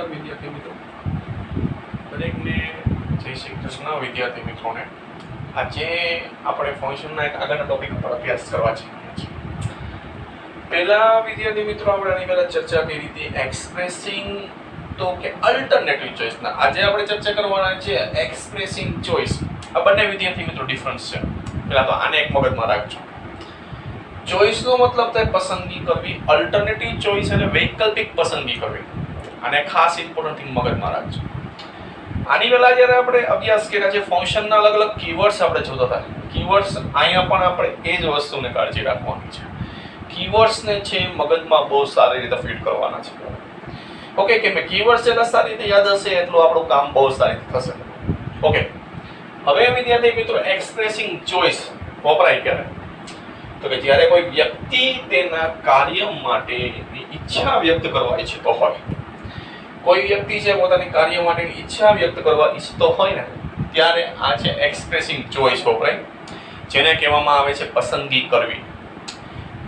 વિદ્યાર્થી મિત્રો, દરેકને જય શ્રી કૃષ્ણ. વિદ્યાર્થી મિત્રોને આજે આપણે ફંક્શનના એક આગળના ટોપિક પર અભ્યાસ કરવા જઈ રહ્યા છીએ. પહેલા વિદ્યાર્થી મિત્રો આપણે આની પહેલા ચર્ચા કરી હતી એક્સપ્રેસિંગ તો કે અલ્ટરનેટિવ ચોઇસના. આજે આપણે ચર્ચા કરવાના છે એક્સપ્રેસિંગ ચોઇસ. આ બંને વિદ્યાર્થી મિત્રો ડિફરન્સ છે. પહેલા તો આને એક મગજમાં રાખજો. ચોઇસનો મતલબ થાય પસંદગી કરવી, અલ્ટરનેટિવ ચોઇસ એટલે વૈકલ્પિક પસંદગી કરવી. આને ખાસ ઇમ્પોર્ટન્ટ થિંગ મગજમાં રાખજો. આની પહેલા જ્યારે આપણે અભ્યાસ કર્યા છે ફંક્શનના અલગ અલગ કીવર્ડ્સ આપણે જોતા હતા. કીવર્ડ્સ અહીંયા પણ આપણે એ જ વસ્તુને કાળજી રાખવાની છે. કીવર્ડ્સને છે મગજમાં બહુ સારી રીતે ફીડ કરવાના છે. ઓકે, કે મેં કીવર્ડ્સ જેટલા સારી રીતે યાદ હશે એટલું આપણું કામ બહુ સારી રીતે થશે. ઓકે, હવે વિદ્યાર્થી મિત્રો એક્સપ્રેસિંગ ચોઇસ વપરાય ક્યારે? તો કે જ્યારે કોઈ વ્યક્તિ તેના કાર્ય માટેની ઈચ્છા વ્યક્ત કરવા ઈચ્છતો હોય. કોઈ વ્યક્તિ છે પોતાની કાર્ય માટેની ઈચ્છા વ્યક્ત કરવા ઈચ્છતો હોય ને ત્યારે આ છે એક્સપ્રેસિંગ ચોઇસ વપરાય, જેને કહેવામાં આવે છે પસંદગી કરવી.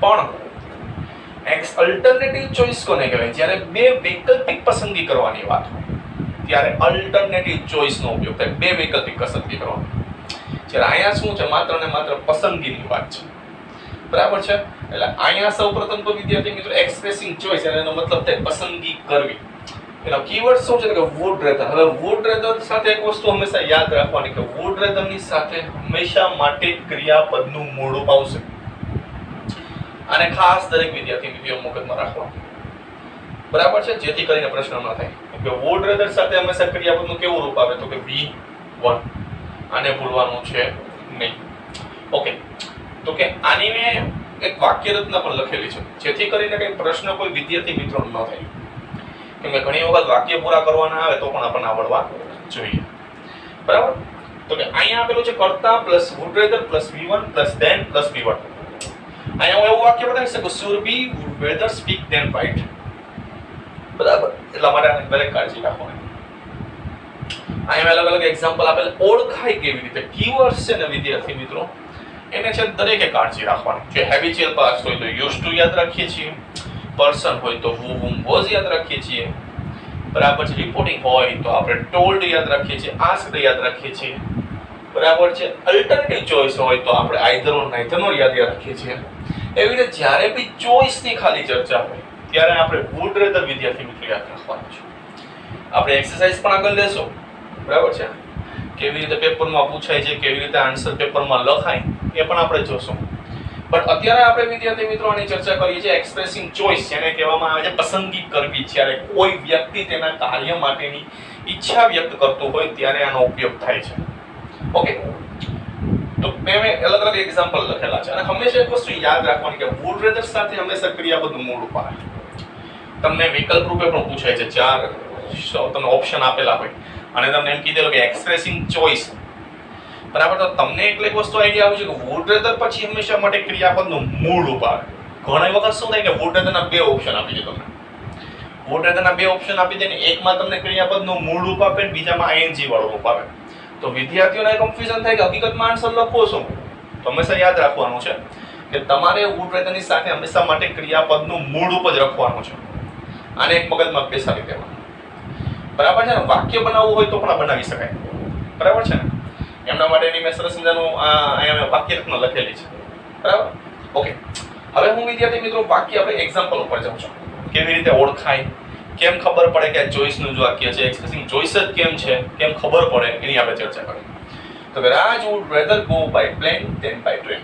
પણ અલ્ટરનેટિવ ચોઇસ કોને કહેવાય? જ્યારે બે વૈકલ્પિક પસંદગી કરવાની વાત હોય ત્યારે અલ્ટરનેટિવ ચોઇસનો ઉપયોગ થાય. બે વૈકલ્પિક પસંદગી કરવાની. જ્યારે અહીંયા શું છે? માત્ર ને માત્ર પસંદગીની વાત છે. બરાબર છે? એટલે અહીંયા સૌપ્રથમ તો વિદ્યાર્થી મિત્રો એક્સપ્રેસિંગ ચોઇસ એટલે એનો મતલબ થાય પસંદગી કરવી. એનો કીવર્ડ શું છે કે વુડ રેધર. હવે વુડ રેધર સાથે એક વસ્તુ હંમેશા યાદ રાખવાની કે વુડ રેધરની સાથે હંમેશા માટે ક્રિયાપદનું મૂળ રૂપ આવશે. આને ખાસ દરેક વિદ્યાર્થી મિત્રો મગજમાં રાખવાનું. બરાબર છે? જેથી કરીને પ્રશ્ન ન થાય કે વુડ રેધર સાથે હંમેશા ક્રિયાપદનું કેવું રૂપ આવે? તો કે V1. આને ભૂલવાનું છે નહીં. ઓકે, તો કે આની મેં એક વાક્ય રચના પણ લખેલી છે જેથી કરીને કઈ પ્રશ્ન કોઈ વિદ્યાર્થી મિત્રો ન થાય. કેમ કે ઘણી વખત વાક્ય પૂરા કરવાના આવે તો પણ આપણને આવડવા જોઈએ. બરાબર? તો કે અહીંયા આપેલું છે કર્તા plus would rather plus V1 plus than plus V1. અહીંયા હું એવું વાક્ય બનાવી શકું Surabhi would rather speak than fight. બરાબર? એટલા માટે આને દરેક કાળજી રાખવાની. અહીંયા અલગ અલગ એક્ઝામ્પલ આપેલ. ઓળખાય કેવી રીતે? કીવર્ડ્સ છે ને વિદ્યાર્થી મિત્રો એને છે દરેકે કાળજી રાખવાની. જો હેબિચ્યુઅલ પાસ્ટ હોય તો યુઝ ટુ યાદ રાખીએ છીએ. પર્સન હોય તો who whom was યાદ રાખીએ છીએ. બરાબર છે? રિપોર્ટિંગ હોય તો આપણે ટોલ્ડ યાદ રાખીએ છીએ, આસ્ક્ડ યાદ રાખીએ છીએ. બરાબર છે? અલ્ટરનેટિવ ચોઇસ હોય તો આપણે આઇધર ઓર નાઇધર નો યાદ રાખીએ છીએ. એવી રીતે જ્યારે બી ચોઇસ ની ખાલી ચર્ચા હોય ત્યારે આપણે વુડ રેધર વિદ્યાર્થી મિત્રો યાદ રાખવાનું છે. આપણે એક્સરસાઇઝ પણ આગળ લેશું. બરાબર છે? કેવી રીતે પેપરમાં પૂછાય છે, કેવી રીતે આન્સર પેપરમાં લખાય એ પણ આપણે જોશું. બટ અત્યારે આપણે વિદ્યાર્થી મિત્રો આની ચર્ચા કરીએ છીએ એક્સપ્રેસિંગ ચોઇસ, જેને કહેવામાં આવે છે પસંદગી કરવી. જ્યારે કોઈ વ્યક્તિ તેના કાર્ય માટેની ઈચ્છા વ્યક્ત કરતો હોય ત્યારે આનો ઉપયોગ થાય છે. ઓકે, તો મેં અલગ અલગ એક્ઝામ્પલ લખેલા છે અને હંમેશા એક વસ્તુ યાદ રાખવાની કે વુડ રેધર સાથે હંમેશા ક્રિયાપદનું મૂળ રૂપ આવે. તમને વિકલ્પ રૂપે પણ પૂછાય છે. 4 તમને ઓપ્શન આપેલા હોય અને તમને એમ કીધેલું કે એક્સપ્રેસિંગ ચોઇસ. બરાબર? તો તમને એક વસ્તુ આઈડિયા આવે છે કે વુડ રેધર પછી હંમેશા માટે ક્રિયાપદનું મૂળ રૂપ આવે. ઘણી વખત શું થાય કે વુડ રેધરના બે ઓપ્શન આપી દે તમને. વુડ રેધરના બે ઓપ્શન આપી દે ને એકમાં તમને ક્રિયાપદનું મૂળ રૂપ આપે ને બીજામાં ING વાળું રૂપ આપે. તો વિદ્યાર્થીઓને કન્ફ્યુઝન થાય કે હકીકતમાં આન્સર લખવો શું? તો હંમેશા યાદ રાખવાનું છે કે તમારે વુડ રેધરની સાથે હંમેશા માટે ક્રિયાપદનું મૂળ રૂપ જ રાખવાનું છે. આને એક મગજમાં બેસાડી દેવાનું. બરાબર છે ને? વાક્ય બનાવવું હોય તો પણ બનાવી શકાય. બરાબર છે ને? એમના માટેની મેં સરસ મજાનું અહીંયા વાક્ય રચના લખેલી છે. બરાબર? ઓકે, હવે હું વિદ્યાર્થી મિત્રો વાક્ય આપણે એક્ઝામ્પલ ઉપર જાઉં છું. કેવી રીતે ઓળખાય, કેમ ખબર પડે કે આ ચોઇસનું જ વાક્ય છે, એક્સપ્રેસિંગ ચોઇસ જ કેમ છે, કેમ ખબર પડે એની આપણે ચર્ચા કરીએ. તો કે Raj would rather go by plane than by train.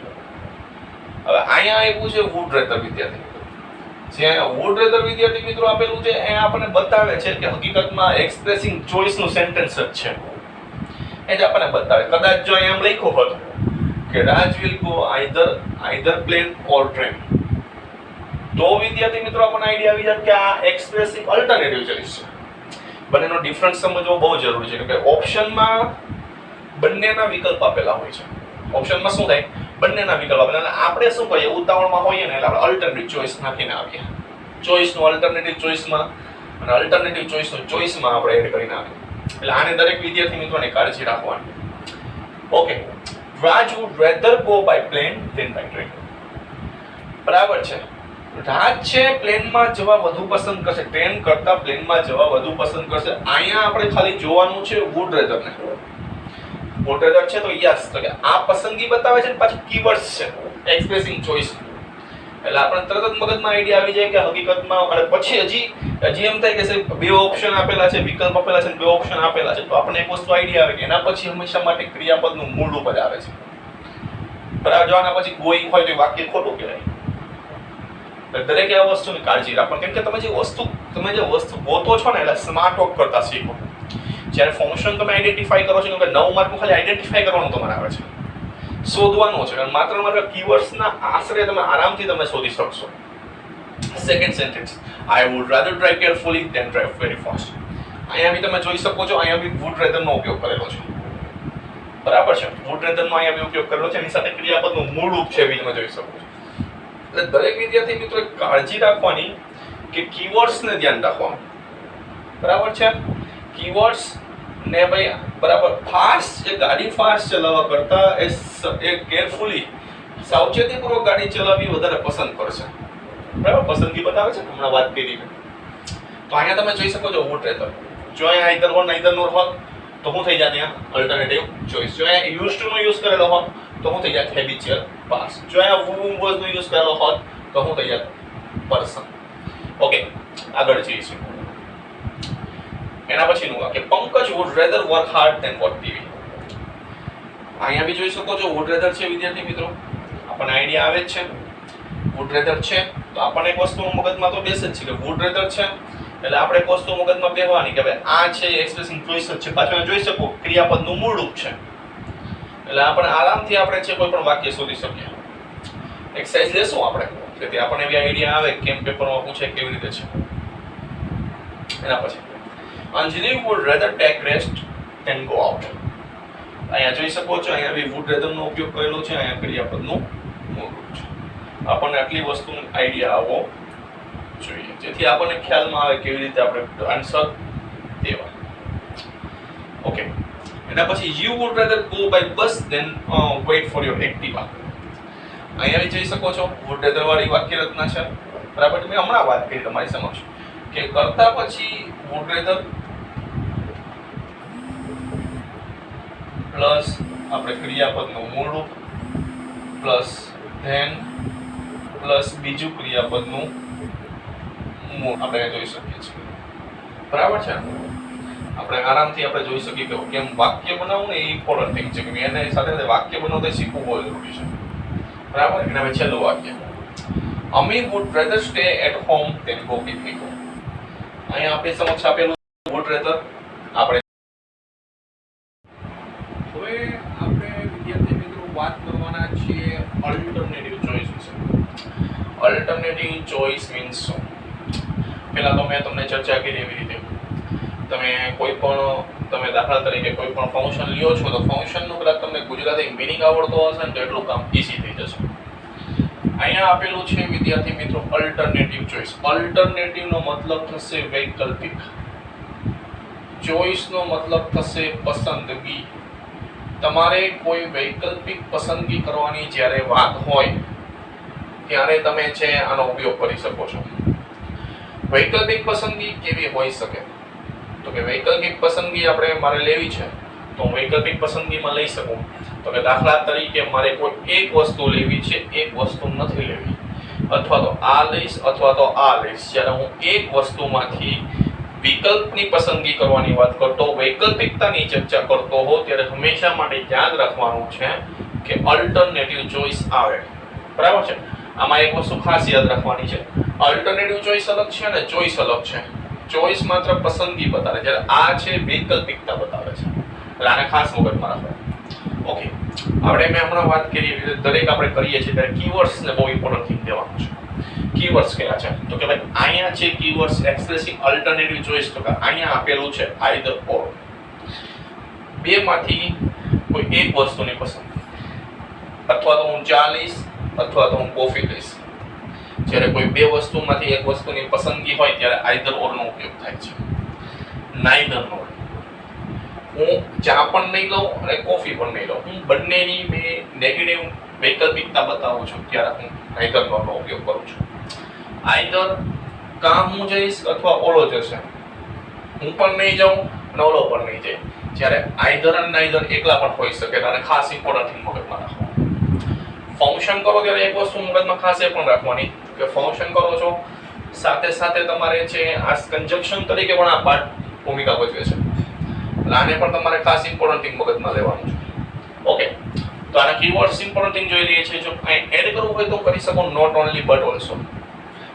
હવે અહીંયા આવ્યું છે વુડ રેધર વિદ્યાર્થી મિત્રો. જે વુડ રેધર વિદ્યાર્થી મિત્રો આપેલું છે એ આપણને બતાવે છે કે હકીકતમાં એક્સપ્રેસિંગ ચોઇસનું સેન્ટેન્સ જ છે. એ જ આપણને બતાવે. કદાચ જો એમ લખ્યું હોત કે Raj will go either plane or train તો વિદ્યાર્થી મિત્રો આપણને આઈડિયા આવી જાય કે આ એક્સપ્રેસિવ અલ્ટરનેટિવ ચોઇસ છે. બંનેનો ડિફરન્સ સમજવો બહુ જરૂરી છે કે ઓપ્શનમાં બંનેના વિકલ્પ આપેલા હોય છે. ઓપ્શનમાં શું થાય? બંનેના વિકલ્પ આપેલા. અને આપણે શું કહીએ ઉતાવળમાં હોઈએ ને એટલે આપણે અલ્ટરનેટિવ ચોઇસ નાખીને આવીએ. ચોઇસનું અલ્ટરનેટિવ ચોઇસમાં અને અલ્ટરનેટિવ ચોઇસનું ચોઇસમાં આપણે એડ કરીને આવીએ. એટલે આને દરેક વિદ્યાર્થી મિત્રોને કાળજી રાખવાની. Okay, Raj would rather go by plane than by train. બરાબર છે? રાજ છે પ્લેનમાં જવા વધુ પસંદ કરશે, ટ્રેન કરતા પ્લેનમાં જવા વધુ પસંદ કરશે. અહીંયા આપણે ખાલી જોવાનું છે વુડ રેધર ને. વુડ રેધર છે તો યસ, તો કે આ પસંદગી બતાવે છે ને પાછી કીવર્ડ્સ છે એક્સપ્રેસિંગ ચોઇસ. એટલે આપણે તરત જ મગજમાં આઈડિયા આવી જાય કે હકીકતમાં, અને પછી હજી એમ થાય કે બે ઓપ્શન આપેલા છે, વિકલ્પ આપેલા છે, બે ઓપ્શન આપેલા છે, તો આપણને એક વસ્તુ આઈડિયા આવે કે એના પછી હંમેશા માટે ક્રિયાપદનું મૂળ રૂપ જ આવે છે. બરાબર, જો આના પછી ગોઈંગ હોય તો વાક્ય ખોટું કહેવાય. દરેક આ વસ્તુની કાળજી રાખો, કેમ કે તમે જે વસ્તુ ગોતો છો ને એટલે સ્માર્ટ વર્ક કરતા શીખો. જ્યારે ફંક્શન તમે આઈડેન્ટિફાઈ કરો છો, કેમ કે 9 માર્કનું ખાલી આઈડેન્ટિફાઈ કરવાનું તમારે આવે છે, શોધવાનું છે. માત્ર કીવર્ડ્સના આશરે તમે આરામથી તમે શોધી શકશો. Second sentence, I would rather drive carefully than drive very fast. અહીંયા બી તમે જોઈ શકો છો, અહીંયા બી વુડ રેધરનો ઉપયોગ કરેલો છે. બરાબર છે, વુડ રેધરનો અહીંયા બી ઉપયોગ કરેલો છે, એની સાથે ક્રિયાપદનું મૂળ રૂપ છે બી તમે જોઈ શકો છો. એટલે દરેક વિદ્યાર્થી મિત્રો કાળજી રાખવાની કે કીવર્ડ્સને ધ્યાન રાખવાનું. બરાબર છે, કીવર્ડ્સ ને ભાઈ બરાબર ફાસ્ટ, જે ગાડી ફાસ્ટ ચલાવવા કરતા એ કેરફુલી, સાવચેતીપૂર્વક ગાડી ચલાવવી વધારે પસંદ કરશે. બરાબર, પસંદગી બતાવે છે, હમણાં વાત કરી. તો અહીંયા તમે જોઈ શકો છો વુડ રેધર. જો અહીંયા આઈધર વન આઈધર નોર હોત તો શું થઈ જાય? ત્યાં અલ્ટરનેટિવ ચોઇસ. જો અહીંયા યુઝ ટુ નો યુઝ કરેલો હોત તો શું થઈ જાય? Habitual past. જો અહીંયા વોઝ નો યુઝ કરેલો હોત તો શું થઈ જાય? પર્સન. ઓકે, આગળ જઈશું. એના પછીનું વાક્ય, Pankaj would rather work hard than watch TV. અહીંયા બી જોઈ શકો છો વુડ રેધર છે વિદ્યાર્થી મિત્રો, આપણને આઈડિયા આવે જ છે વુડ રેધર છે. તો આપણને એક વસ્તુ મગજમાં તો બેસે જ છે કે વુડ રેધર છે, એટલે આપણે એક વસ્તુ મગજમાં બેહવાની કે ભાઈ આ છે એક્સપ્રેસિંગ ચોઇસ જ છે. પાછળ જોઈ શકો ક્રિયાપદનું મૂળ રૂપ છે, એટલે આપણે આરામથી આપણે છે કોઈ પણ વાક્ય શોધી શકીએ. એક્સરસાઇઝ લેશું આપણે કે તે આપણને એવી આઈડિયા આવે કેમ પેપરમાં પૂછે કેવી રીતે છે. એના પછી Anjali would rather take rest than go out. અહીંયા જોઈ શકો છો, અહીંયા બી વુડ રેધરનો ઉપયોગ કરેલો છે, અહીંયા ક્રિયાપદનું મૂળ રૂપ છે. આપણને આટલી વસ્તુનો આઈડિયા આવવો જોઈએ, જેથી આપણને ખ્યાલમાં આવે કેવી રીતે આપણે આન્સર દેવા. ઓકે, એના પછી you would rather go by bus than wait for your Activa. અહીંયા જોઈ શકો છો વુડ રેધર વાળી વાક્ય રચના છે. બરાબર, મેં હમણાં વાત કરી તમારી સમક્ષ કે કરતા પછી વુડ રેધર પ્લસ આપણે ક્રિયાપદનું મૂળ રૂપ પ્લસ ધેન પ્લસ બીજું ક્રિયાપદનું મૂળ આપણે જોઈ શકીએ છીએ. બરાબર છે, આપણે આરામથી આપણે જોઈ શકીએ કે કેમ વાક્ય બનાવવું ને એ ઇમ્પોર્ટન્ટ થિંગ છે કે એને સાથે વાક્ય બનાવતા શીખવું બહુ જરૂરી છે. બરાબર, એના પછી છેલ્લું વાક્ય, Ami would rather stay at home than go picnic. અહીંયા આપણી સમક્ષ આપેલું વુડ રેધર. આપણે હવે આપણે વિદ્યાર્થી મિત્રો વાત કરવાના છીએ અલ્ટરનેટિવ ચોઇસ વિશે. અલ્ટરનેટિવ ચોઇસ મીન્સ શું? પહેલા તો મેં તમને ચર્ચા કરી એવી રીતે તમે કોઈ પણ તમે દાખલા તરીકે કોઈ પણ ફંક્શન લ્યો છો તો ફંક્શનનું કદાચ તમને ગુજરાતી મિનિંગ આવડતો હશે ને તો એટલું કામ ઈઝી થઈ જશે. અહીંયા આપેલું છે વિદ્યાર્થી મિત્રો અલ્ટરનેટિવ ચોઇસ. અલ્ટરનેટિવનો મતલબ થશે વૈકલ્પિક, ચોઇસનો મતલબ થશે પસંદગી. તમારે કોઈ વૈકલ્પિક પસંદગી કરવાની જ્યારે વાત હોય ત્યારે તમે છે આનો ઉપયોગ કરી શકો છો. વૈકલ્પિક પસંદગી કેવી હોઈ શકે? તો કે વૈકલ્પિક પસંદગી આપણે મારે લેવી છે તો હું વૈકલ્પિક પસંદગીમાં લઈ શકું. તો કે દાખલા તરીકે મારે કોઈ એક વસ્તુ લેવી છે, એક વસ્તુ નથી લેવી, અથવા તો આ લઈશ અથવા તો આ લઈશ. જ્યારે હું એક વસ્તુમાંથી વિકલ્પની પસંદગી કરવાની વાત કરતો, વૈકલ્પિકતાની ચર્ચા કરતો હો ત્યારે હંમેશા માટે યાદ રાખવાનું છે કે અલ્ટરનેટિવ ચોઇસ આવે. બરાબર છે, આમાં એક વસ્તુ ખાસ યાદ રાખવાની છે, અલ્ટરનેટિવ ચોઇસ અલગ છે અને ચોઇસ અલગ છે. ચોઇસ માત્ર પસંદગી બતાવે, જ્યારે આ છે વૈકલ્પિકતા બતાવે છે. એટલે આને ખાસ મગજમાં રાખો. ઓકે, આપણે મેં હમણાં વાત કરી દરેક આપણે કરીએ છીએ ત્યારે કીવર્ડ્સને બહુ ઇમ્પોર્ટન્ટ થિંગ દેવાનું છે. કીવર્ડ્સ કયા છે? તો કે ભાઈ અહીંયા છે કીવર્ડ્સ એક્સપ્રેસિંગ અલ્ટરનેટિવ ચોઇસ. તો કે અહીંયા આપેલું છે આઈધર ઓર, બેમાંથી કોઈ એક વસ્તુની પસંદ, અથવા તો હું ચા લઈશ અથવા તો હું કોફી લઈશ. જ્યારે કોઈ બે વસ્તુમાંથી એક વસ્તુની પસંદગી હોય ત્યારે આઈધર ઓર નો ઉપયોગ થાય છે, નાઈધર નો. હું ચા પણ નહીં લઉં અને કોફી પણ નહીં લઉં, હું બંનેની બે નેગેટિવ વૈકલ્પિકતા બતાવું છું ત્યારે હું નાઈધર નો ઉપયોગ કરું છું. આઈધર કાં હું જઈશ અથવા ઓલો જશે, હું પણ નહીં જાઉં અને ઓલો પણ નહીં જાય. જ્યારે આઈધર અને નાઈધર એકલા પણ હોઈ શકે. અને ખાસ ઇમ્પોર્ટન્ટ થિંગ મગજમાં રાખો, ફંક્શન કરો ત્યારે એક વસ્તુ મગજમાં ખાસ એ પણ રાખવાની કે ફંક્શન કરો છો સાથે સાથે તમારે છે આ કન્જક્શન તરીકે પણ આ પાર્ટ ભૂમિકા ભજવે છે. આને પણ તમારે ખાસ ઇમ્પોર્ટન્ટ થિંગ મગજમાં લેવાનું છે. ઓકે, તો આના કીવર્ડ્સ ઇમ્પોર્ટન્ટ થિંગ જોઈ લઈએ છીએ. જો અહીં એડ કરવું હોય તો કરી શકો, નોટ ઓનલી બટ ઓલસો.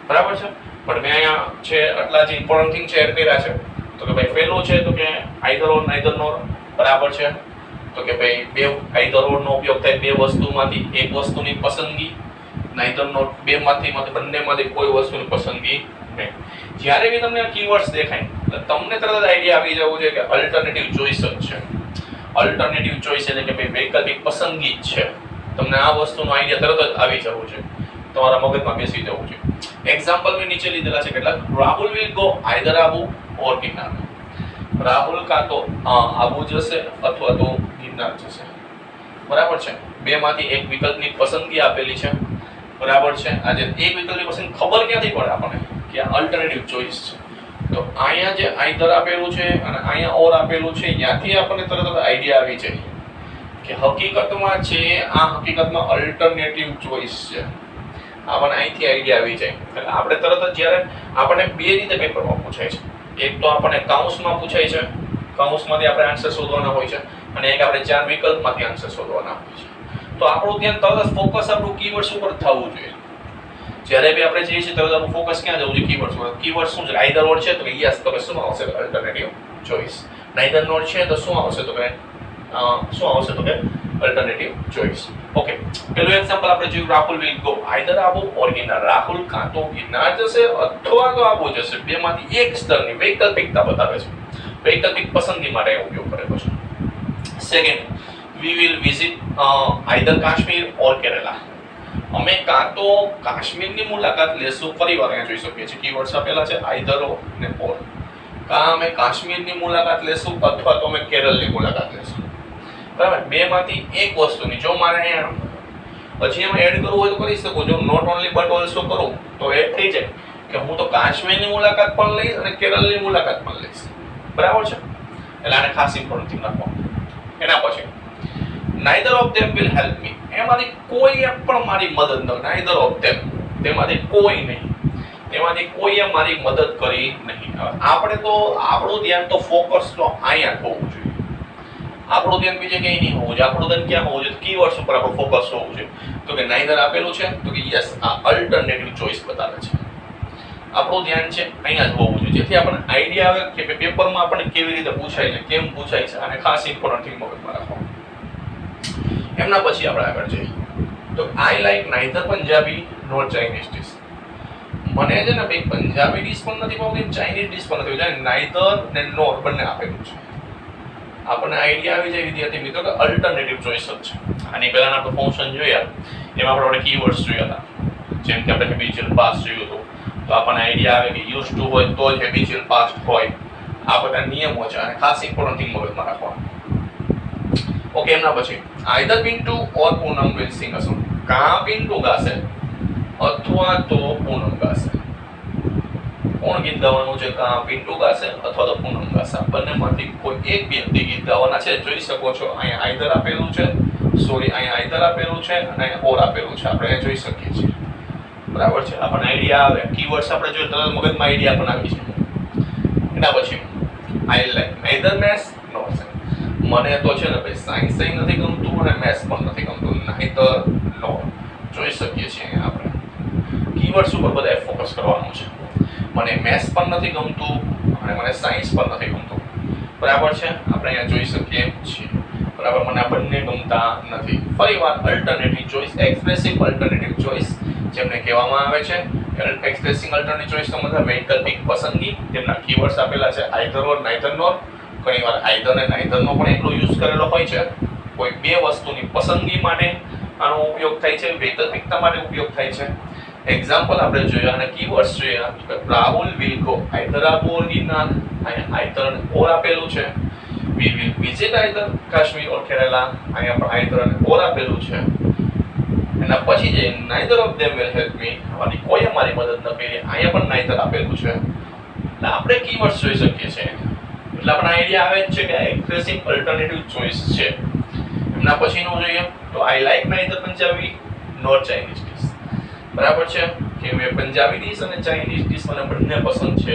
બરાબર છે, પણ મેં અહીંયા છે આટલા જે ઇમ્પોર્ટન્ટ થિંગ છે એડ કર્યા છે. તો કે ભાઈ પહેલું છે તો કે આઈધર ઓર નાઈધર નોર. બરાબર છે, તો કે ભાઈ બે આઈધર ઓર નો ઉપયોગ થાય બે વસ્તુમાંથી એક વસ્તુની પસંદગી, નાઈધર નોર બેમાંથી બંનેમાંથી કોઈ વસ્તુની પસંદગી નહીં. જ્યારે બી તમને આ કીવર્ડ્સ દેખાય એટલે તમને તરત જ આઈડિયા આવી જવું જોઈએ કે અલ્ટરનેટિવ ચોઇસ જ છે. અલ્ટરનેટિવ ચોઇસ એટલે કે ભાઈ વૈકલ્પિક પસંદગી જ છે. તમને આ વસ્તુનો આઈડિયા તરત જ આવી જવું જોઈએ, તમારા મગજમાં બેસી જવું જોઈએ. એક્ઝામ્પલ મેં નીચે લીધેલા છે કેટલાક. Rahul will go either Abu or Girnar. Rahul કાં તો આબુ જશે અથવા તો ગિરનાર જશે. બરાબર છે, બેમાંથી એક વિકલ્પની પસંદગી આપેલી છે. બરાબર છે, આજે એક વિકલ્પની પસંદગી ખબર ક્યાંથી પડે આપણને કે આ અલ્ટરનેટિવ ચોઇસ છે. તો અહીંયા જે આઈધર આપેલું છે અને અહીંયા ઓર આપેલું છે, ત્યાંથી આપણને તરત જ આઈડિયા આવી જાય કે હકીકતમાં છે આ હકીકતમાં અલ્ટરનેટિવ ચોઇસ છે. આપણને અહીંથી આઈડિયા આવી જાય. એટલે આપણે તરત જ જ્યારે આપણને બે રીતે પેપરમાં પૂછાય છે, એક તો આપણને કાઉન્સમાં પૂછાય છે, કાઉન્સમાંથી આપણે આન્સર શોધવાના હોય છે, અને એક આપણે ચાર વિકલ્પમાંથી આન્સર શોધવાના હોય છે. તો આપણું ધ્યાન તરત જ ફોકસ આપણું કીવર્ડ્સ ઉપર થવું જોઈએ. જ્યારે બી આપણે જઈએ છીએ તરત આપણું ફોકસ ક્યાં જવું જોઈએ? કીવર્ડ્સ ઉપર. કીવર્ડ શું છે? આઈધર ઓર છે તો કે યસ, તો કે શું આવશે? Alternative choice. નાઈધર નોર છે તો શું આવશે? તો કે અલ્ટરનેટિવ ચોઇસ. ઓકે, પેલું એક્ઝામ્પલ આપણે જોયું, Rahul will go either Abu or Girnar. Rahul કાં તો ગિરનાર જશે અથવા તો આબુ જશે. બેમાંથી એક સ્તરની વૈકલ્પિકતા બતાવે છે, વૈકલ્પિક પસંદગી માટે ઉપયોગ કરેલો છે. Second, we will visit either Kashmir or Kerala. અમે કાં તો કાશ્મીરની મુલાકાત લેશું. ફરીવાર અહીંયા જોઈ શકીએ છીએ કીવર્ડ્સ આપેલા છે આઈધર અને ઓર. કાં અમે કાશ્મીરની મુલાકાત લેશું અથવા તો અમે કેરળની મુલાકાત લેશું. બરાબર, બેમાંથી એક વસ્તુની. જો મારે અહીંયા પછી એમાં એડ કરવું હોય તો કરી શકું. જો નોટ ઓનલી બટ ઓલસો કરું તો એડ થઈ જાય કે હું તો કાશ્મીરની મુલાકાત પણ લઈશ અને કેરળની મુલાકાત પણ લઈશ. બરાબર છે, એટલે આને ખાસ ઇમ્પોર્ટન્ટ થિંગ રાખવાનું. એના પછી neither of them will help me. એમાંથી કોઈએ પણ મારી મદદ ન. નાઈધર ઓફ ધેમ, તેમાંથી કોઈ નહીં, તેમાંથી કોઈએ મારી મદદ કરી નહીં. આપણે તો આપણું ધ્યાન તો ફોકસ તો અહીંયા જ હોવું જોઈએ. આપણું ધ્યાન બીજે ક્યાંય નહીં હોવું જોઈએ. આપણું ધ્યાન ક્યાં હોવું જોઈએ? કીવર્ડ્સ ઉપર આપણું ફોકસ હોવું જોઈએ. તો કે નાઈધર આપેલું છે તો કે યસ, આ અલ્ટરનેટિવ ચોઇસ બતાવે છે. આપણું ધ્યાન છે અહીંયા જ હોવું જોઈએ, જેથી આપણને આઈડિયા આવે કે પેપરમાં આપણને કેવી રીતે પૂછાય છે, કેમ પૂછાય છે. અને ખાસ ઇમ્પોર્ટન્ટ થિંગ મગજમાં રાખો. એમના પછી આપણે આગળ જઈએ તો I like neither Punjabi nor Chinese dish. મને છે ને ભાઈ પંજાબી ડિશ પણ નથી ભાવતી, ચાઇનીઝ ડિશ પણ નથી ભાવતી. નાઈધર ને નોર બંને આપેલું છે. આપણને આઈડિયા આવી જાય વિદ્યાર્થી મિત્રો કે અલ્ટરનેટિવ ચોઇસ જ છે. આની પહેલાના આપણે ફંક્શન જોયા, એમાં આપણે કીવર્ડ્સ જોયા હતા. જેમ કે આપણે હેબિચ્યુઅલ પાસ્ટ જોયું હતું, તો આપણને આઈડિયા આવે કે યુઝ ટુ હોય તો જ હેબિચ્યુઅલ પાસ્ટ હોય. આ બધા નિયમો છે અને ખાસ ઇમ્પોર્ટન્ટ થિંગ મગજમાં રાખવાનું. ઓકે, એમના પછી either Pintu or Poonam will sing a song. કાં પિન્ટુ ગાશે અથવા તો પૂનમ ગાશે. કોણ ગીત ગાવાનું છે? કાં પિન્ટુ ગાશે અથવા તો પૂનમ ગાશે. બંનેમાંથી કોઈ એક વ્યક્તિ ગીત ગાવાના છે. જોઈ શકો છો અહીંયા આઈધર આપેલું છે, અહીંયા આઈધર આપેલું છે અને અહીંયા ઓર આપેલું છે. આપણે જોઈ શકીએ છીએ. બરાબર છે, આપણને આઈડિયા આવે. કીવર્ડ્સ આપણે જોઈએ તરત મગજમાં આઈડિયા પણ આવી છે. એના પછી I like neither maths nor science. મને તો છે ને ભાઈ સાયન્સ નથી ગમતું અને મેથ્સ પણ નથી ગમતું. નાઈધર નોર જોઈ શકીએ છીએ અહીંયા આપણે કીવર્ડ્સ ઉપર બધાએ ફોકસ કરવાનું છે. મને મેથ્સ પણ નથી ગમતું અને મને સાયન્સ પણ નથી ગમતું. બરાબર છે, આપણે અહીંયા જોઈ શકીએ છીએ. બરાબર, મને આ બંને ગમતા નથી. ફરીવાર alternative choice, expressive alternative choice જેમને કહેવામાં આવે છે. એક્સપ્રેસિંગ અલ્ટરનેટિવ ચોઇસનો મતલબ વૈકલ્પિક પસંદગી. તેમના કીવર્ડ્સ આપેલા છે આઈધર ઓર નાઈધર નોર. ઘણીવાર આઈધર અને નાઈધરનો પણ એટલો યુઝ કરેલો હોય છે. કોઈ બે વસ્તુની પસંદગી માટે આનો ઉપયોગ થાય છે, વૈકલ્પિકતા માટે ઉપયોગ થાય છે. એક્ઝામ્પલ આપણે જોયા અને કીવર્ડ્સ જોયા. Rahul will go either Abu or Girnar. અહીંયા આઈધર અને ઓર આપેલું છે. We will visit either Kashmir or Kerala. અહીંયા પણ આઈધર અને ઓર આપેલું છે. એના પછી જે neither of them will help me, આમાંથી કોઈ અમારી મદદ ન કરી. અહીંયા પણ નાઈધર આપેલું છે એટલે આપણે કીવર્ડ્સ જોઈ શકીએ છીએ. એટલે આપણને આઈડિયા આવે જ છે કે એક્સપ્રેસિવ અલ્ટરનેટિવ ચોઇસ છે. એમના પછીનું જોઈએ તો I like neither Punjabi nor Chinese dish. બરાબર છે કે મેં પંજાબી ડીશ અને ચાઇનીઝ ડીશ મને બંને પસંદ છે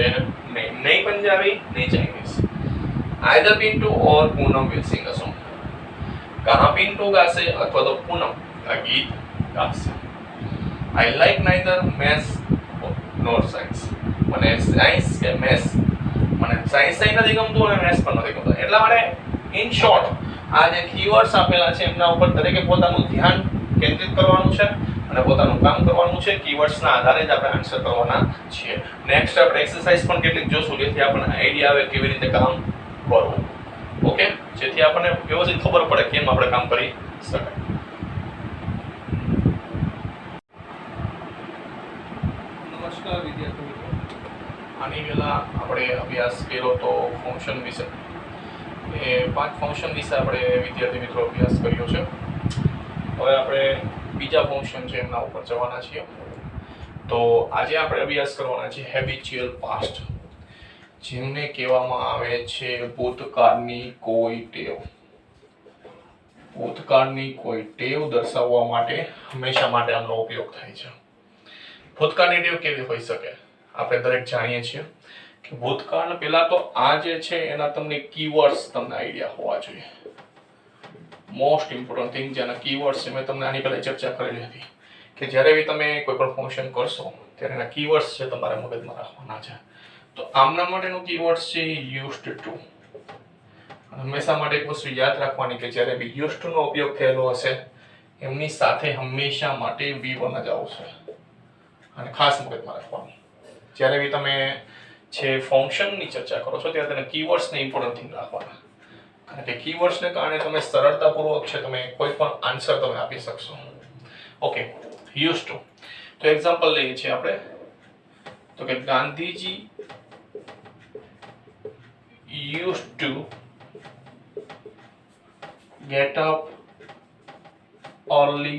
નહીં પંજાબી નહીં Chinese. Either Pintu or Poonam will sing a song. કાં પિન્ટુ ગાશે અથવા તો પૂનમ આ ગીત ગાશે. I like neither maths nor science. મને સાયન્સ કે મેથ્સ, મને સાયન્સ નથી ગમતું અને મેથ્સ પણ નથી ગમતું. એટલા માટે ઇન શોર્ટ આ જે કીવર્ડ્સ આપેલા છે એમના ઉપર દરેકે પોતાનું ધ્યાન કેન્દ્રિત કરવાનું છે અને પોતાનું કામ કરવાનું છે. કીવર્ડ્સના આધારે જ આપણે આન્સર કરવાના છીએ. નેક્સ્ટ આપણે એક્સરસાઇઝ પણ કેટલીક જોશું જેથી આપણને આઈડિયા આવે કેવી રીતે કામ કરવું. ઓકે, જેથી આપણને વ્યવસ્થિત ખબર પડે કેમ આપણે કામ કરી શકાય. નમસ્કાર વિદ્યાર્થી મિત્રો, આની પહેલા આપણે અભ્યાસ કર્યો તો ફંક્શન વિશે. એ 5 ફંક્શન વિશે આપણે વિદ્યાર્થી મિત્રો અભ્યાસ કર્યો છે. હવે આપણે બીજા ફંક્શન છે એમના ઉપર જવાના છીએ. તો આજે આપણે અભ્યાસ કરવાના છે હેબિચ્યુઅલ પાસ્ટ, જેમને કહેવામાં આવે છે ભૂતકાળની કોઈ ટેવ. ભૂતકાળની કોઈ ટેવ દર્શાવવા માટે હંમેશા માટે આનો ઉપયોગ થાય છે. ભૂતકાળની ટેવ કેવી હોઈ શકે? આપણે દરેક જાણીએ છીએ કે ભૂતકાળ પહેલા તો આ જે છે એના તમને કીવર્ડ્સ તમને આઈડિયા હોવા જોઈએ. મોસ્ટ ઇમ્પોર્ટન્ટ થિંગ જેના કીવર્ડ્સ છે મેં તમને આની પહેલા ચર્ચા કરેલી હતી કે જ્યારે બી તમે કોઈ પણ ફંક્શન કરશો ત્યારે એના કીવર્ડ્સ છે તમારે મગજમાં રાખવાના છે. તો આમના માટેનું કીવર્ડ્સ છે યુઝ્ડ ટુ. હંમેશા માટે એક વસ્તુ યાદ રાખવાની કે જ્યારે બી યુઝ્ડ ટુ નો ઉપયોગ થયેલો હશે એમની સાથે હંમેશા માટે V1 જ આવશે. અને ખાસ મગજમાં રાખવાનું જ્યારે બી તમે છે ફંક્શનની ચર્ચા કરો છો ત્યારે તેને કીવર્ડ્સને ઇમ્પોર્ટન્ટ થિંગ રાખવાના. કારણ કે કીવર્ડ્સને કારણે તમે સરળતાપૂર્વક છે તમે કોઈ પણ આન્સર તમે આપી શકશો. Okay, use to. તો એક્ઝામ્પલ લઈએ છીએ આપણે તો કે Gandhiji used to get up early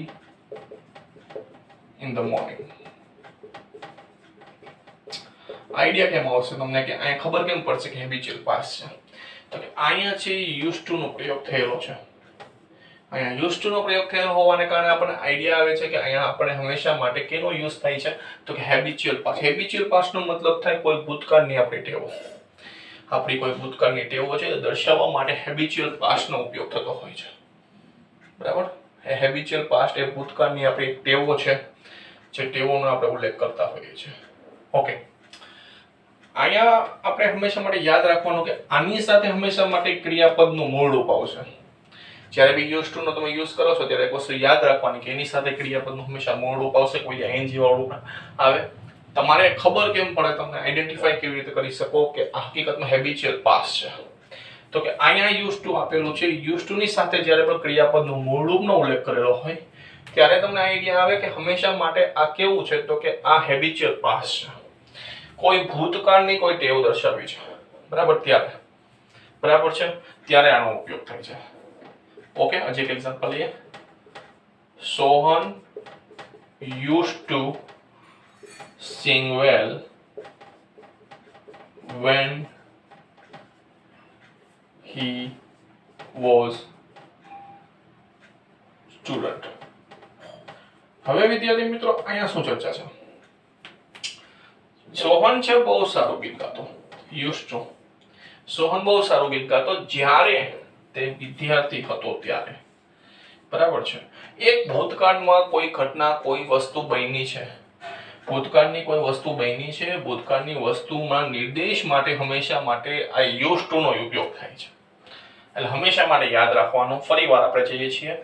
in the morning. Idea કેમ આવશે તમને કે અહીંયા ખબર કેમ પડશે કે હેબિચ્યુઅલ પાસ્ટ છે? તો કે અહીંયા છે યુઝ ટુ નો પ્રયોગ થયેલો છે. અહીંયા યુઝ ટુ નો પ્રયોગ થયેલો હોવાને કારણે આપણને આઈડિયા આવે છે કે અહીંયા આપણે હંમેશા માટે કેનો યુઝ થાય છે તો કે હેબિચ્યુઅલ પાસ્ટ. હેબિચ્યુઅલ પાસ્ટનો મતલબ થાય કોઈ ભૂતકાળની આપણી ટેવો. આપણી કોઈ ભૂતકાળની ટેવો છે દર્શાવવા માટે હેબિચ્યુઅલ પાસ્ટનો ઉપયોગ થતો હોય છે. બરાબર? એ હેબિચ્યુઅલ પાસ્ટ એ ભૂતકાળની આપણી ટેવો છે જે ટેવોનો આપણે ઉલ્લેખ કરતા હોઈએ છીએ. ઓકે, અહીંયા આપણે હંમેશા માટે યાદ રાખવાનું કે આની સાથે હંમેશા માટે ક્રિયાપદનું મૂળ રૂપ આવશે. જ્યારે બી યુઝ ટુ નો તમે યુઝ કરો છો ત્યારે એક વસ્તુ યાદ રાખવાની કે એની સાથે ક્રિયાપદનું હંમેશા મૂળ રૂપ આવશે. કોઈ ing વાળું આવે. તમારે ખબર કેમ પડે, તમને આઈડેન્ટિફાઈ કેવી રીતે કરી શકો કે આ હકીકતમાં હેબિચ્યુઅલ પાસ્ટ છે? તો કે અહીંયા યુઝ ટુ આપેલું છે. યુઝ ટુ ની સાથે જ્યારે પણ ક્રિયાપદનું મૂળ રૂપનો ઉલ્લેખ કરેલો હોય ત્યારે તમને આઈડિયા આવે કે હંમેશા માટે આ કેવું છે તો કે આ હેબિચ્યુઅલ પાસ્ટ છે. કોઈ ભૂતકાળની કોઈ ટેવ દર્શાવી છે. બરાબર? ત્યારે બરાબર છે ત્યારે આનો ઉપયોગ થાય છે. ઓકે, હજી એક એક્ઝામ્પલ લઈએ. Sohan used to sing well when he was student. હવે વિદ્યાર્થી મિત્રો અહીંયા શું ચર્ચા છે? સોહન છે બહુ સારું ગીત ગાતો. used to. સોહન બહુ સારું ગીત ગાતો જ્યારે તે વિદ્યાર્થી હતો ત્યારે. બરાબર છે? એક ભૂતકાળમાં કોઈ ઘટના કોઈ વસ્તુ બની છે. ભૂતકાળની કોઈ વસ્તુ બની છે. ભૂતકાળની વસ્તુમાં નિર્દેશ માટે હંમેશા માટે આ યુઝ ટુ નો ઉપયોગ થાય છે. એટલે હંમેશા માટે યાદ રાખવાનું. ફરીવાર આપણે જઈએ છીએ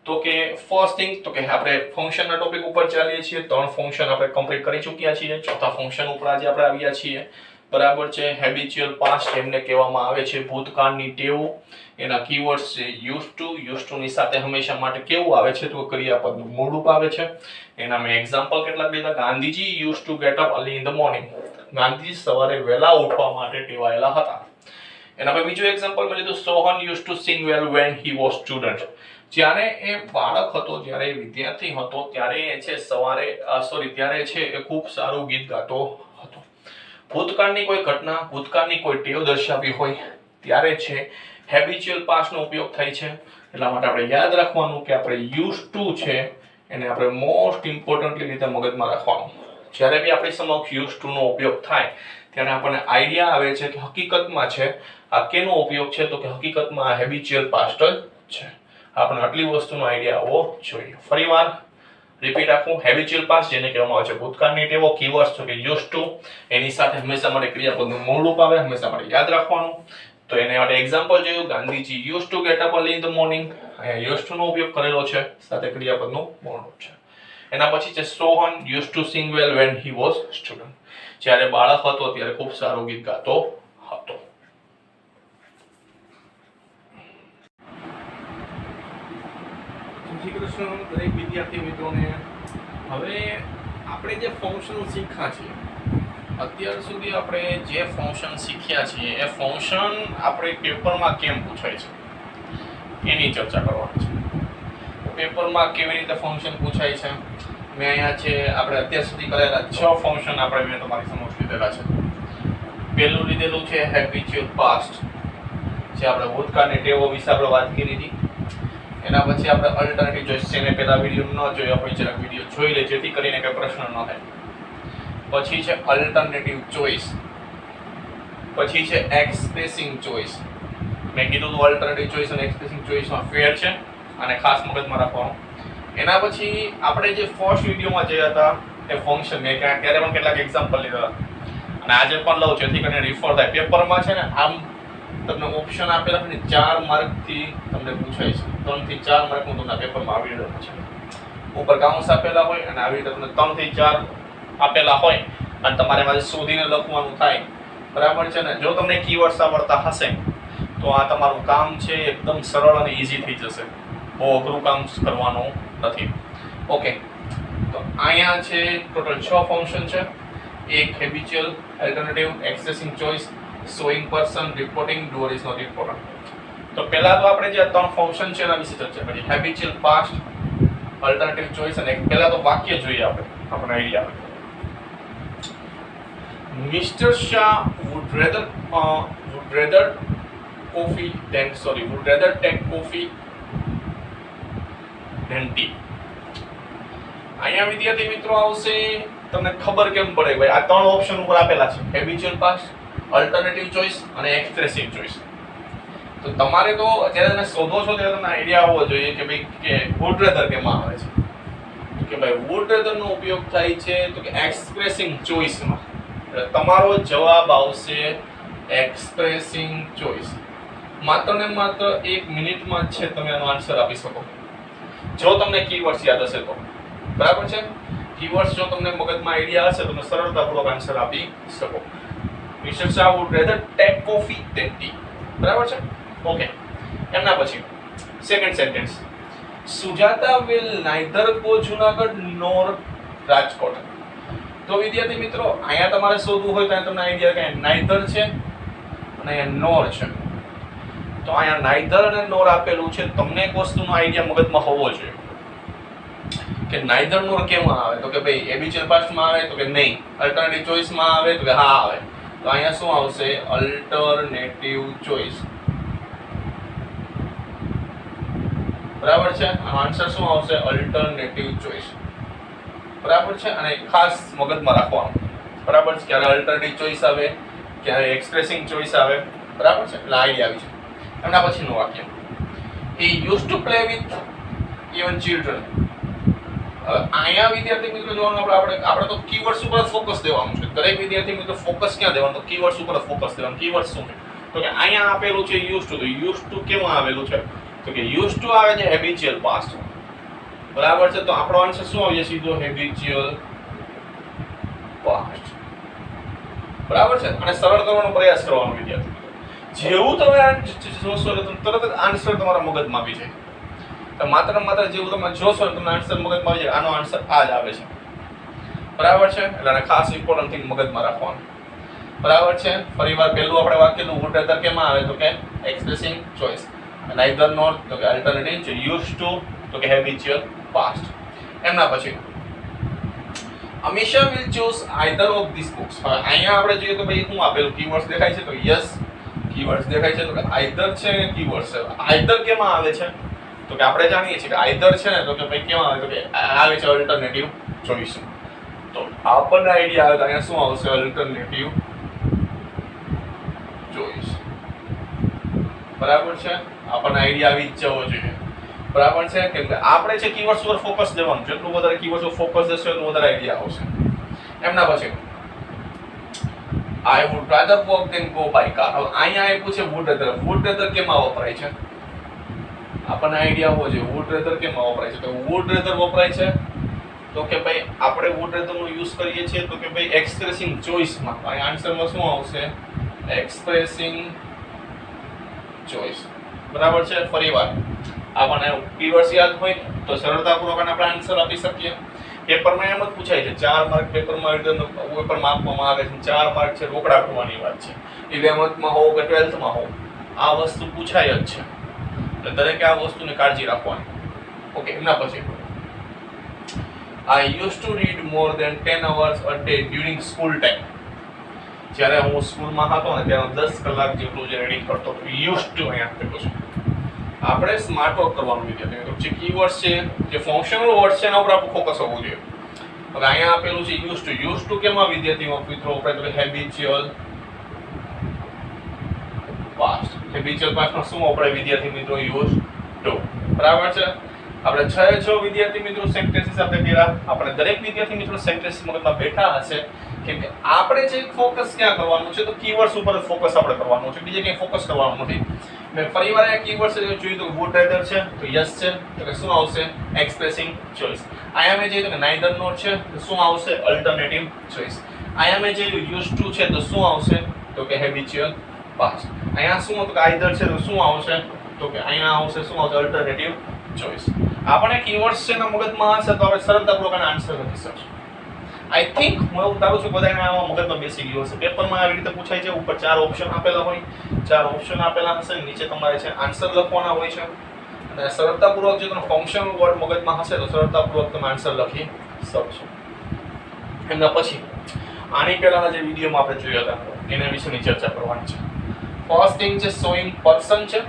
તો કે ફર્સ્ટ થિંગ તો કે આપણે ફંક્શનના ટોપિક ઉપર ચાલીએ છીએ. 3 ફંક્શન આપણે કમ્પ્લીટ કરી ચૂક્યા છીએ. ચોથા ફંક્શન ઉપર આજે આપણે આવ્યા છીએ. બરાબર છે? હેબિચ્યુઅલ પાસ્ટ એમને કહેવામાં આવે છે ભૂતકાળની ટેવ. એના કીવર્ડ્સ છે યુઝ ટુ. યુઝ ટુ ની સાથે હંમેશા માટે કેવું આવે છે તો ક્રિયાપદનું મૂળ રૂપ આવે છે. એના મેં એક્ઝામ્પલ કેટલાક લીધા. Gandhiji use to get up early in the morning. Gandhiji સવારે વહેલા ઉઠવા માટે ટેવાયેલા હતા. એના પછી બીજું એક્ઝામ્પલ મેં લીધું. Sohan use to sing well when he was student. જ્યારે એ બાળક હતો, જ્યારે એ વિદ્યાર્થી હતો, ત્યારે એ છે ત્યારે છે એ ખૂબ સારું ગીત ગાતો હતો. ભૂતકાળની કોઈ ઘટના, ભૂતકાળની કોઈ ટેવ દર્શાવી હોય ત્યારે છે હેબિચ્યુઅલ પાસ્ટનો ઉપયોગ થાય છે. એટલા માટે આપણે યાદ રાખવાનું કે આપણે યુઝ ટુ છે એને આપણે મોસ્ટ ઇમ્પોર્ટન્ટલી રીતે મગજમાં રાખવાનું. જ્યારે બી આપણી સમક્ષ યુઝ ટુ નો ઉપયોગ થાય ત્યારે આપણને આઈડિયા આવે છે કે હકીકતમાં છે આ કેનો ઉપયોગ છે, તો કે હકીકતમાં આ હેબિચ્યુઅલ પાસ્ટ જ છે. આપણે આટલી વસ્તુનો આઈડિયા આવવો જોઈએ. ફરીવાર રિપીટ આપું, હેબિચ્યુઅલ પાસ્ટ જેને કહેવામાં આવે છે ભૂતકાળની ટેવો, કીવર્ડ્સ તો કે યુઝ ટુ, એની સાથે હંમેશા માટે ક્રિયાપદનું મૂળ રૂપ આવે, હંમેશા માટે યાદ રાખવાનું. તો એને માટે એક્ઝામ્પલ જોયું, Gandhiji use to get up early in the morning, અહીંયા યુઝ ટુ નો ઉપયોગ કરેલો છે, સાથે ક્રિયાપદનું મૂળ રૂપ છે. એના પછી છે Sohan use to sing well when he was student, જ્યારે બાળક હતો ત્યારે ખૂબ સારું ગીત ગાતો હતો. શ્રી કૃષ્ણ દરેક વિદ્યાર્થી મિત્રોને. હવે આપણે જે ફંક્શન શીખ્યા છીએ, અત્યાર સુધી આપણે જે ફંક્શન શીખ્યા છીએ એ ફંક્શન આપણે પેપરમાં કેમ પૂછાય છે એની ચર્ચા કરવાની છે. પેપરમાં કેવી રીતે ફંક્શન પૂછાય છે, મેં અહીંયા છે આપણે અત્યાર સુધી કરેલા 6 ફંક્શન મેં તમારી સમક્ષ લીધેલા છે. પહેલું લીધેલું છે હેબિચ્યુઅલ પાસ્ટ, જે આપણે ભૂતકાળની ટેવો વિશે આપણે વાત કરી હતી. એના પછી આપણે અલ્ટરનેટિવ ચોઇસ છે, એને પહેલા વિડીયો ન જોયો હોય જરાક વિડીયો જોઈ લે જેથી કરીને કોઈ પ્રશ્ન ન થાય. પછી છે અલ્ટરનેટિવ ચોઇસ, પછી છે એક્સપ્રેસિંગ ચોઇસ. મેં કીધું હતું અલ્ટરનેટિવ ચોઇસ અને એક્સપ્રેસિંગ ચોઇસમાં ફેર છે અને ખાસ મગજમાં રાખવાનું. એના પછી આપણે જે ફર્સ્ટ વિડીયોમાં જે હતા એ ફંક્શન મેં ત્યારે પણ કેટલાક એક્ઝામ્પલ લીધા અને આજે પણ લઉં જેથી કરીને રિફર થાય. પેપરમાં છે ને આમ તમને ઓપ્શન આપેલા છે 4 માર્કથી તમને પૂછાય છે, 3 થી 4 માર્કનું તમને પેપરમાં આવી રહ્યું છે. ઉપર કાઉન્સ આપેલા હોય અને આવી રીતે તમને 3 થી 4 આપેલા હોય અને તમારે એમાં શોધીને લખવાનું થાય, બરાબર છે ને. જો તમને કીવર્ડ્સ આવડતા હશે તો આ તમારું કામ છે એકદમ સરળ અને ઈઝી થઈ જશે, બહુ અઘરું કામ કરવાનું નથી. ઓકે, તો અહીંયા છે ટોટલ 6 ફંક્શન છે. એક habitual, alternative, expressing choice, showing person, reporting, doer is not important. તો પહેલા તો આપણે જે 3 ફંક્શન છે એના વિશે ચર્ચા કરીએ. હેબિચ્યુઅલ પાસ્ટ, અલ્ટરનેટિવ ચોઇસ અને પહેલા તો વાક્ય જોઈએ આપણે આઈડિયા આવે. Mr. Shah would rather take coffee than tea. અહીંયા વિદ્યાર્થી મિત્રો આવશે, તમને ખબર કેમ પડે ભાઈ આ 3 ઓપ્શન ઉપર આપેલા છે, હેબિચ્યુઅલ પાસ્ટ, અલ્ટરનેટિવ ચોઇસ અને એક્સપ્રેસિવ ચોઇસ. તો તમારે તો જ્યારે તમે શોધો છો ત્યારે તમને આઈડિયા આવવો જોઈએ કે ભાઈ કે વુડ રેધર કેમાં આવે છે. તો કે ભાઈ વુડ રેધર નો ઉપયોગ થાય છે તો કે એક્સપ્રેસિંગ ચોઇસમાં. તમારો જવાબ આવશે એક્સપ્રેસિંગ ચોઇસ. માત્ર ને માત્ર 1 મિનિટમાં જ છે તમે આનો આન્સર આપી શકો જો તમને કીવર્ડ્સ યાદ હશે તો, બરાબર છે. કીવર્ડ્સ જો તમને મગજમાં આઈડિયા હશે તો તમે સરળતાપૂર્વક આન્સર આપી શકો. Mr. Shah would rather take coffee than tea, બરાબર છે. ઓકે, એમના પછી second sentence, Sujata will neither go Junagadh nor Rajkot. તો વિદ્યાર્થી મિત્રો અહીંયા તમારે શોધવું હોય તો તમને આઈડિયા કે નાઈધર છે અને અહીંયા નોર છે. તો અહીંયા નાઈધર અને નોર આપેલું છે, તમને એક વસ્તુનો આઈડિયા મગજમાં હોવો જોઈએ કે નાઈધર નોર કેમાં આવે. તો કે ભાઈ હેબિચ્યુઅલ પાસ્ટમાં આવે તો કે નહીં, અલ્ટરનેટિવ ચોઇસમાં આવે તો કે હા આવે. તો અહીંયા શું આવશે અલ્ટરનેટિવ ચોઇસ, બરાબર છે. આનો આન્સર શું આવશે અલ્ટરનેટિવ ચોઇસ, બરાબર છે. અને ખાસ મગજમાં રાખવાનું, બરાબર છે. ક્યારે અલ્ટરનેટિવ ચોઇસ આવે, ક્યારે એક્સપ્રેસિંગ ચોઇસ આવે, બરાબર છે. એટલે આઈડિયા આવી છે. એમના પછીનું વાક્ય, he used to play with even children. અહીંયા વિદ્યાર્થી મિત્રો જોવાનું આપણે તો કીવર્ડ્સ ઉપર ફોકસ દેવાનું છે. દરેક વિદ્યાર્થી મિત્રો ફોકસ ક્યાં દેવાનું, તો કીવર્ડ્સ ઉપર ફોકસ દેવાનું. કીવર્ડ્સ શું છે તો કે અહીંયા આપેલું છે યુઝ ટુ. તો યુઝ ટુ કેમાં આવેલું છે તો કે યુઝ ટુ આવે છે હેબિચ્યુઅલ પાસ્ટ, બરાબર છે. તો આપણો આન્સર શું આવે છે સીધો હેબિચ્યુઅલ પાસ્ટ, બરાબર છે. અને સરળ કરવાનો પ્રયાસ કરવાનો વિદ્યાર્થી. જેવું તમે જોશો તરત જ આન્સર તમારા મગજમાં આવી જાય. તો માત્ર જેવું તમે જોશો તમને આન્સર મગજમાં આવી જાય. આનો આન્સર આ જ આવે છે, બરાબર છે. એટલે ખાસ ઇમ્પોર્ટન્ટ થિંગ મગજમાં રાખવાનું, બરાબર છે. ફરીવાર પહેલું આપણે વાક્યનું વુડ રેધર કેમાં આવે તો કે એક્સપ્રેસિંગ ચોઇસ. neither nor તો કે અલ્ટરનેટિવ છે, used to તો કે habitual past. એમના પછી Amisha will choose either of these books. હવે અહીંયા આપણે જોઈએ તો ભાઈ શું આપેલું કીવર્ડ્સ દેખાય છે, તો યસ કીવર્ડ્સ દેખાય છે, તો કે આઈધર છે ને કીવર્ડ્સ છે. આઈધર કેમાં આવે છે, તો કે આપણે જાણીએ છીએ કે આઈધર છે ને તો કે ભાઈ કેમાં આવે, તો કે આવે છે અલ્ટરનેટિવ ચોઇસ. તો આપણને આઈડિયા આવે તો અહીંયા શું આવશે, અલ્ટરનેટિવ ચોઇસ. બરાબર છે, આપણને આઈડિયા આવી જ જવો જોઈએ. બરાબર છે, કેમ કે આપણે છે કીવર્ડ્સ પર ફોકસ દેવાનું, જેટલું વધારે કીવર્ડ્સ પર ફોકસ દેશો એટલું વધારે આઈડિયા આવશે. એમના પછી I would rather walk than go by car. હવે અહીંયા આપ્યું છે would rather. would rather કેમાં વપરાય છે, આપણને આઈડિયા હોવો જોઈએ. would rather કેમાં વપરાય છે, તો would rather વપરાય છે તો કે ભાઈ આપણે would rather નો યુઝ કરીએ છીએ તો કે ભાઈ એક્સપ્રેસિંગ ચોઇસમાં. અહીંયા આન્સરમાં શું આવશે, એક્સપ્રેસિંગ ચોઇસ. બરાબર છે. ફરીવાર આપણને કીવર્ડ્સ યાદ હોય તો સરળતાપૂર્વક આપણે આન્સર આપી શકીએ. પેપરમાં એમ જ પૂછાય છે, 4 માર્ક પેપરમાં પેપરમાં આપવામાં આવે છે, 4 માર્ક છે, રોકડા કરવાની વાત છે. 11th હો કે 12th હો આ વસ્તુ પૂછાય જ છે, એટલે દરેકે આ વસ્તુની કાળજી રાખવાની. ઓકે, એમના પછી I used to read more than 10 hours a day during school time. જ્યારે હું સ્કૂલમાં હતો ને ત્યારે 10 કલાક જેટલું જે રીડિંગ કરતો હતો. used to અહીંયા આપેલું છે. આપણે સ્માર્ટ વર્ક કરવાનું વિદ્યાર્થી મિત્રો. જે કીવર્ડ્સ છે, જે ફંક્શનલ વર્ડ્સ છે એના ઉપર આપણું ફોકસ હોવું જોઈએ. હવે અહીંયા આપેલું છે યુઝ ટુ. યુઝ ટુ કેમાં વિદ્યાર્થી મિત્રો વપરાય, તો હેબિચ્યુઅલ પાસ્ટ. હેબિચ્યુઅલ પાસ્ટમાં શું વપરાય વિદ્યાર્થી મિત્રો, યુઝ ટુ. બરાબર છે. આપણે 6 વિદ્યાર્થી મિત્રો સેન્ટેન્સીસ આપણે કર્યા. આપણે દરેક વિદ્યાર્થી મિત્રો સેન્ટેન્સીસ મગજમાં બેઠા હશે, કેમ કે આપણે જે ફોકસ ક્યાં કરવાનું છે, તો કીવર્ડ્સ ઉપર ફોકસ આપણે કરવાનું છે, બીજે ક્યાંય ફોકસ કરવાનું નથી. મેં ફરીવાર આ કીવર્ડ્સ જોયું તો would rather છે, તો યસ છે, તો કે શું આવશે, એક્સપ્રેસિંગ ચોઇસ. અહીંયા મેં જોયું તો કે neither nor છે, તો શું આવશે, અલ્ટરનેટિવ ચોઇસ. અહીંયા મેં જોયું used to છે, તો શું આવશે, તો કે habitual past. અહીંયા શું હતું કે either છે, તો શું આવશે, તો કે અહીંયા આવશે શું આવશે, અલ્ટરનેટિવ ચોઇસ. આપણે કીવર્ડ્સ છે ને મગજમાં હશે તો આપણે સરળતાપૂર્વક આન્સર લખી શકશું. આઈ થિંક હું એવું ધારું છું બધાને આમાં મગજમાં બેસી ગયું હશે. પેપરમાં આવી રીતે પૂછાય છે, ઉપર 4 ઓપ્શન આપેલા હોય, 4 ઓપ્શન આપેલા હશે, નીચે તમારે છે આન્સર લખવાના હોય છે, અને સરળતાપૂર્વક જો તમે ફંક્શનલ વર્ડ મગજમાં હશે તો સરળતાપૂર્વક તમે આન્સર લખી શકશો. એમના પછી આની પહેલાના જે વિડીયોમાં આપણે જોયા હતા એના વિશેની ચર્ચા કરવાની છે. ફર્સ્ટ થિંગ છે શોઈંગ પર્સન છે,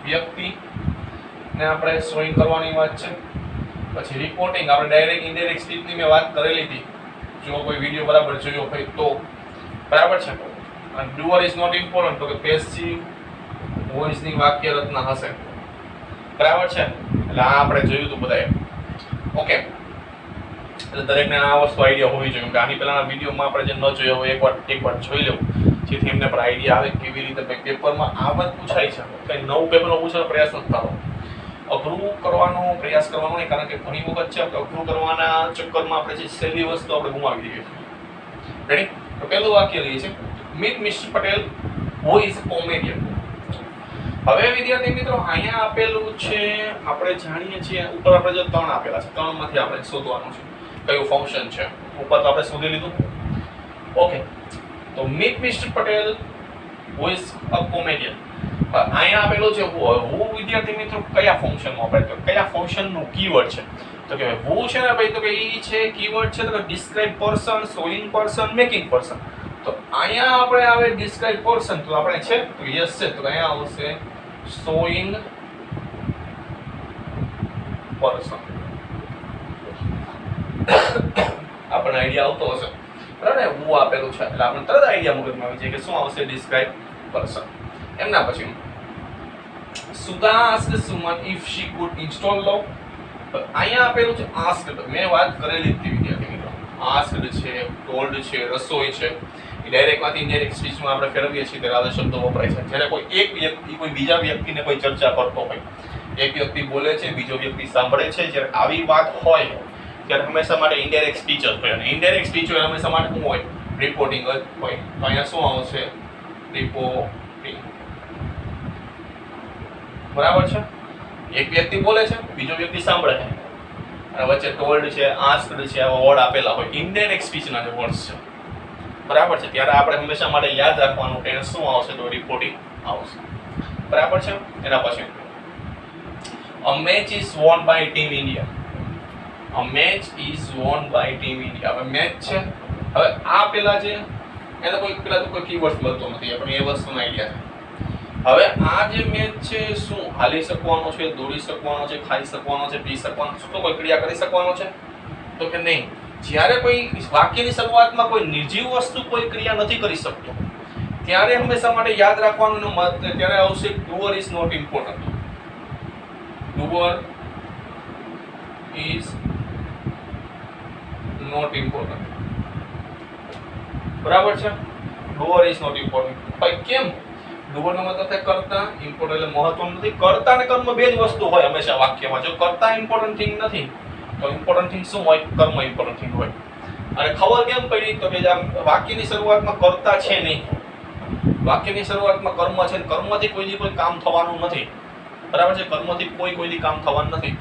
વ્યક્તિ ને આપણે શોઈંગ કરવાની વાત છે. પછી રિપોર્ટિંગ, આપણે ડાયરેક્ટ ઇનડાયરેક્ટ સ્પીચની મેં વાત કરેલી હતી, જો કોઈ વિડીયો બરાબર જોયો હોય તો. બરાબર છે. અને ડુઅર ઇઝ નોટ ઇમ્પોર્ટન્ટ, તો કે પેસિવ વોઇસની વાક્ય રચના હશે. બરાબર છે, એટલે આ આપણે જોયું હતું બધાએ. ઓકે, એટલે દરેકને આ વસ્તુ આઈડિયા હોવી જોઈએ કે આની પહેલાના વિડીયોમાં આપણે જે ન જોયો હોય એકવાર જોઈ લેવું, જેથી એમને પણ આઈડિયા આવે કેવી રીતે પેપરમાં આ વાત પૂછાય છે. કંઈ નવું પેપરમાં પૂછવાનો પ્રયાસ નથી થતો, અઘરું કરવાનો પ્રયાસ કરવાનો નહીં, કારણ કે ઘણી વખત છે આપણે અઘરું કરવાના ચક્કરમાં આપણે જે સહેલી વસ્તુ આપણે ગુમાવી દઈએ છીએ. રેડી? તો પહેલું વાક્ય લઈએ છે, meet mister Patel who is comedian. હવે વિદ્યાર્થી મિત્રો અહીંયા આપેલું છે, આપણે જાણીએ છીએ ઉપર આપણે જે 3 આપેલા છે, 3માંથી આપણે શોધવાનું છે કયું ફંક્શન છે. ઉપર તો આપણે શોધી લીધું. ઓકે, તો meet mister Patel who is a comedian. અહીંયા આપેલું છે હુ વિદ્યાર્થી મિત્રો કયા ફંક્શનમાં વપરાય, તો કયા ફંક્શનનું કીવર્ડ છે, તો કે હુ છે ને ભાઈ, તો કે ઈ છે કીવર્ડ છે, તો કે describe person, showing person, making person. તો અહીંયા આપણે આવે ડિસ્ક્રાઇબ પર્સન, તો આપણે છે તો યસ છે, તો અહીંયા આવશે શોઈંગ પર્સન. આપણને આઈડિયા આવતો હશે બરાબર ને, હું આપેલું છે એટલે આપણે તરત આઈડિયા મગજમાં આવી જાય કે શું આવશે, ડિસ્ક્રાઇબ પર્સન. એમના પછી Sudha asked Suman if she could install love. અહીંયા આપેલું છે asked, મેં વાત કરેલી હતી વિદ્યાર્થી મિત્રો. asked છે, told છે, રસોઈ છે, એ ડાયરેક્ટમાંથી ઇનડાયરેક્ટ સ્પીચમાં આપણે ફેરવીએ છીએ ત્યારે આ શબ્દો વપરાય છે. જ્યારે કોઈ એક વ્યક્તિ કોઈ બીજા વ્યક્તિને કોઈ ચર્ચા કરતો હોય, એક વ્યક્તિ બોલે છે, બીજો વ્યક્તિ સાંભળે છે, જ્યારે આવી વાત હોય ત્યારે હંમેશા માટે ઇનડાયરેક્ટ સ્પીચ જ હોય, અને ઇનડાયરેક્ટ સ્પીચ હોય હંમેશા માટે શું હોય, રિપોર્ટિંગ જ હોય. તો અહીંયા શું આવશે, રિપોર્ટિંગ. બરાબર છે, એક વ્યક્તિ બોલે છે, બીજો વ્યક્તિ સાંભળે છે, અને વચ્ચે ટોલ્ડ છે, આસ્ક્ડ છે, આવા વર્ડ આપેલા હોય, ઇનડાયરેક્ટ સ્પીચના જે વર્ડ્સ છે. બરાબર છે, ત્યારે આપણે હંમેશા માટે યાદ રાખવાનું કે શું આવશે, તો રિપોર્ટિંગ આવશે. બરાબર છે. એના પછી A match is won by Team India. A match is won by Team India. હવે મેચ છે, હવે આ પેલા છે એને કોઈ પેલા તો કોઈ કીવર્ડ્સ મળતો નથી, આપણે એ વસ્તુનો આઈડિયા છે. હવે આ જે મેચ છે શું હાલી શકવાનો છે, દોડી શકવાનો છે, ખાઈ શકવાનો છે, પી શકવાનો છે, તો કોઈ ક્રિયા કરી શકવાનો છે? તો કે નહીં. જ્યારે કોઈ વાક્યની શરૂઆતમાં કોઈ નિર્જીવ વસ્તુ કોઈ ક્રિયા નથી કરી શકતો ત્યારે હંમેશા માટે યાદ રાખવાનું ત્યારે આવશે doer is not important. Doer is not important. બરાબર છે? Doer is not important. ભાઈ કેમ? ડુઅરનો મતલબ થાય કર્તા, ઇમ્પોર્ટન્ટ એટલે મહત્વનું નથી. કર્તા અને કર્મ બે જ વસ્તુ હોય હંમેશા વાક્યમાં. જો કર્તા ઇમ્પોર્ટન્ટ થિંગ નથી તો ઇમ્પોર્ટન્ટ થિંગ શું હોય? કર્મ ઇમ્પોર્ટન્ટ થિંગ હોય. અને ખબર કેમ પડી? તો કે વાક્યની શરૂઆતમાં કર્તા છે નહીં, વાક્યની શરૂઆતમાં કર્મ છે, કર્મથી કોઈ કામ થવાનું નથી. બરાબર છે? કર્મથી કોઈ કામ થવાનું નથી.